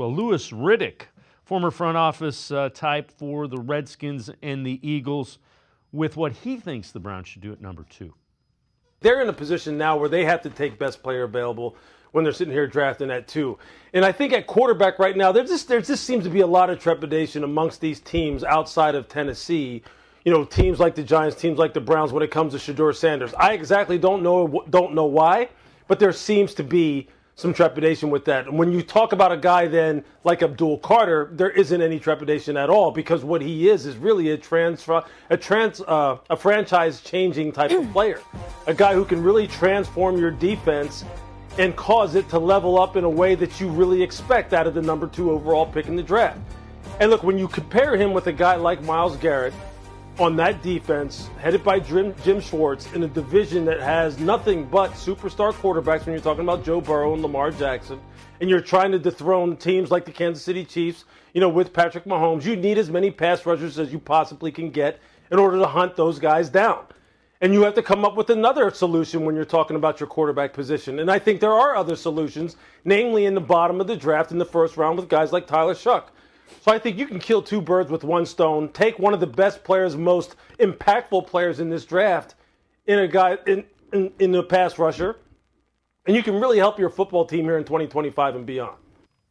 Well, Louis Riddick, former front office type for the Redskins and the Eagles, with what he thinks the Browns should do at number 2. They're in a position now where they have to take best player available when they're sitting here drafting at 2. And I think at quarterback right now, there just seems to be a lot of trepidation amongst these teams outside of Tennessee. You know, teams like the Giants, teams like the Browns when it comes to Shedeur Sanders. I exactly don't know why, but there seems to be some trepidation with that. And when you talk about a guy then like Abdul Carter, there isn't any trepidation at all because what he is really a franchise-changing type of player. A guy who can really transform your defense and cause it to level up in a way that you really expect out of the number 2 overall pick in the draft. And look, when you compare him with a guy like Myles Garrett on that defense, headed by Jim Schwartz, in a division that has nothing but superstar quarterbacks when you're talking about Joe Burrow and Lamar Jackson, and you're trying to dethrone teams like the Kansas City Chiefs, you know, with Patrick Mahomes, you need as many pass rushers as you possibly can get in order to hunt those guys down. And you have to come up with another solution when you're talking about your quarterback position. And I think there are other solutions, namely in the bottom of the draft in the first round with guys like Tyler Shuck. So I think you can kill 2 birds with 1 stone, take one of the best players, most impactful players in this draft in a guy in the pass rusher, and you can really help your football team here in 2025 and beyond.